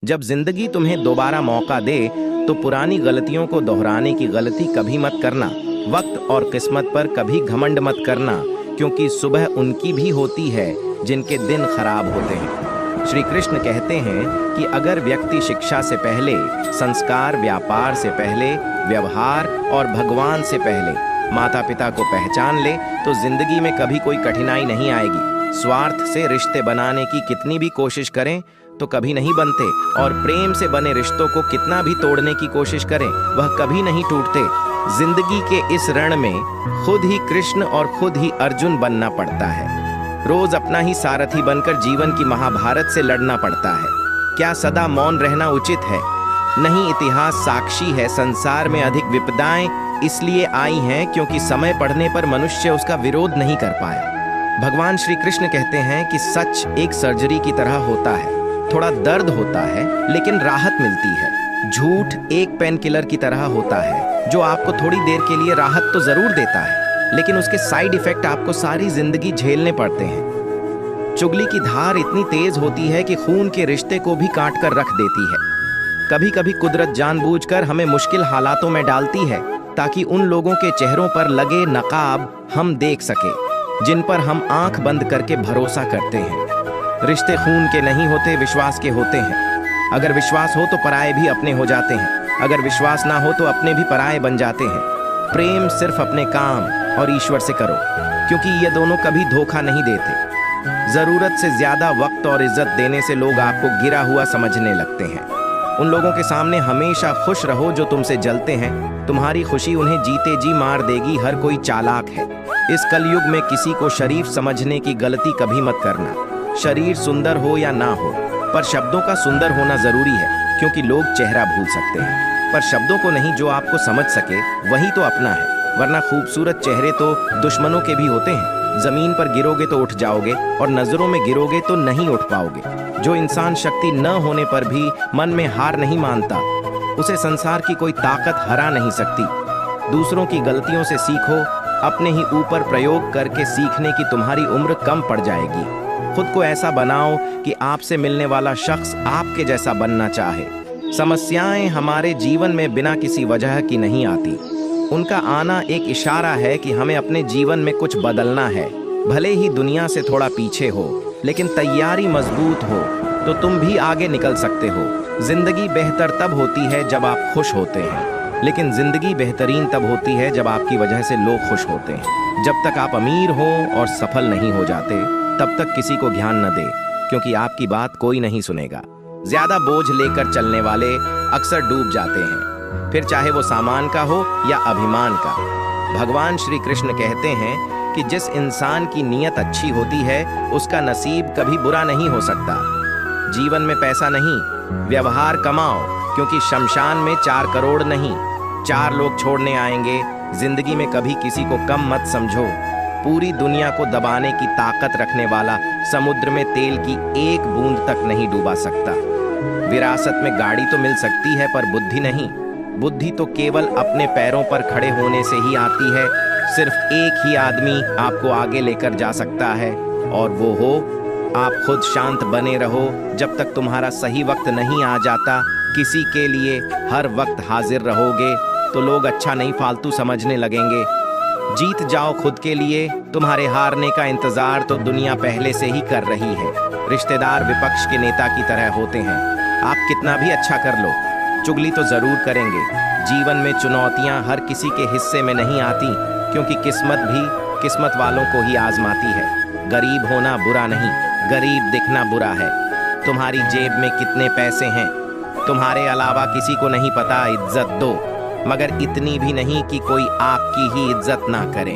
जब जिंदगी तुम्हें दोबारा मौका दे तो पुरानी गलतियों को दोहराने की गलती कभी मत करना। वक्त और किस्मत पर कभी घमंड मत करना, क्योंकि सुबह उनकी भी होती है जिनके दिन खराब होते हैं। श्री कृष्ण कहते हैं कि अगर व्यक्ति शिक्षा से पहले, संस्कार, व्यापार से पहले, व्यवहार और भगवान से पहले माता पिता को पहचान ले तो जिंदगी में कभी कोई कठिनाई नहीं आएगी। स्वार्थ से रिश्ते बनाने की कितनी भी कोशिश करें तो कभी नहीं बनते, और प्रेम से बने रिश्तों को कितना भी तोड़ने की कोशिश करें वह कभी नहीं टूटते। जिंदगी के इस रण में खुद ही कृष्ण और खुद ही अर्जुन बनना पड़ता है। रोज अपना ही सारथी बनकर जीवन की महाभारत से लड़ना पड़ता है। क्या सदा मौन रहना उचित है? नहीं, इतिहास साक्षी है, संसार में अधिक विपदाएं इसलिए आई हैं क्योंकि समय पड़ने पर मनुष्य उसका विरोध नहीं कर पाया। भगवान श्री कृष्ण कहते हैं कि सच एक सर्जरी की तरह होता है। थोड़ा दर्द होता है लेकिन राहत मिलती है। झूठ एक पेन किलर की तरह होता है जो आपको थोड़ी देर के लिए राहत तो जरूर देता है, लेकिन उसके साइड इफेक्ट आपको सारी जिंदगी झेलने पड़ते हैं। चुगली की धार इतनी तेज होती है कि खून के रिश्ते को भी काट कर रख देती है। कभी कभी कुदरत जानबूझकर हमें मुश्किल हालातों में डालती है ताकि उन लोगों के चेहरों पर लगे नकाब हम देख सके जिन पर हम आंख बंद करके भरोसा करते हैं। रिश्ते खून के नहीं होते, विश्वास के होते हैं। अगर विश्वास हो तो पराये भी अपने हो जाते हैं, अगर विश्वास ना हो तो अपने भी पराये बन जाते हैं। प्रेम सिर्फ अपने काम और ईश्वर से करो, क्योंकि ये दोनों कभी धोखा नहीं देते। जरूरत से ज्यादा वक्त और इज्जत देने से लोग आपको गिरा हुआ समझने लगते हैं। उन लोगों के सामने हमेशा खुश रहो जो तुमसे जलते हैं। तुम्हारी खुशी उन्हें जीते जी मार देगी। हर कोई चालाक है। इस कलयुग में किसी को शरीफ समझने की गलती कभी मत करना। शरीर सुंदर हो या ना हो, पर शब्दों का सुंदर होना जरूरी है, क्योंकि लोग चेहरा भूल सकते हैं पर शब्दों को नहीं। जो आपको समझ सके वही तो अपना है, वरना खूबसूरत चेहरे तो दुश्मनों के भी होते हैं। जमीन पर गिरोगे तो उठ जाओगे और नजरों में गिरोगे तो नहीं उठ पाओगे। जो इंसान शक्ति न होने पर भी मन में हार नहीं मानता, उसे संसार की कोई ताकत हरा नहीं सकती। दूसरों की गलतियों से सीखो, अपने ही ऊपर प्रयोग करके सीखने की तुम्हारी उम्र कम पड़ जाएगी। खुद को ऐसा बनाओ कि आपसे मिलने वाला शख्स आपके जैसा बनना चाहे। समस्याएं हमारे जीवन में बिना किसी वजह की नहीं आती। उनका आना एक इशारा है कि हमें अपने जीवन में कुछ बदलना है। भले ही दुनिया से थोड़ा पीछे हो, लेकिन तैयारी मजबूत हो तो तुम भी आगे निकल सकते हो। जिंदगी बेहतर तब होती है जब आप खुश होते हैं, लेकिन जिंदगी बेहतरीन तब होती है जब आपकी वजह से लोग खुश होते हैं। जब तक आप अमीर हो और सफल नहीं हो जाते, तब तक किसी को ध्यान न दे, क्योंकि आपकी बात कोई नहीं सुनेगा। ज्यादा बोझ लेकर चलने वाले अक्सर डूब जाते हैं, फिर चाहे वो सामान का हो या अभिमान का। भगवान श्री कृष्ण कहते हैं कि जिस इंसान की नीयत अच्छी होती है उसका नसीब कभी बुरा नहीं हो सकता। जीवन में पैसा नहीं, व्यवहार कमाओ, क्योंकि शमशान में 4 करोड़ नहीं 4 लोग छोड़ने आएंगे। जिंदगी में कभी किसी को कम मत समझो। पूरी दुनिया को दबाने की ताकत रखने वाला समुद्र में तेल की एक बूंद तक नहीं डूबा सकता। विरासत में गाड़ी तो मिल सकती है पर बुद्धि नहीं। बुद्धि तो केवल अपने पैरों पर खड़े होने से ही आती है। सिर्फ एक ही आदमी आपको आगे लेकर जा सकता है, और वो हो आप खुद। शांत बने रहो जब तक तुम्हारा सही वक्त नहीं आ जाता। किसी के लिए हर वक्त हाजिर रहोगे तो लोग अच्छा नहीं फालतू समझने लगेंगे। जीत जाओ खुद के लिए। तुम्हारे हारने का इंतजार तो दुनिया पहले से ही कर रही है। रिश्तेदार विपक्ष के नेता की तरह होते हैं। आप कितना भी अच्छा कर लो, चुगली तो जरूर करेंगे। जीवन में चुनौतियां हर किसी के हिस्से में नहीं आती, क्योंकि किस्मत भी किस्मत वालों को ही आजमाती है। गरीब होना बुरा नहीं, गरीब दिखना बुरा है। तुम्हारी जेब में कितने पैसे हैं तुम्हारे अलावा किसी को नहीं पता। इज्जत दो, मगर इतनी भी नहीं कि कोई आपकी ही इज्जत ना करे।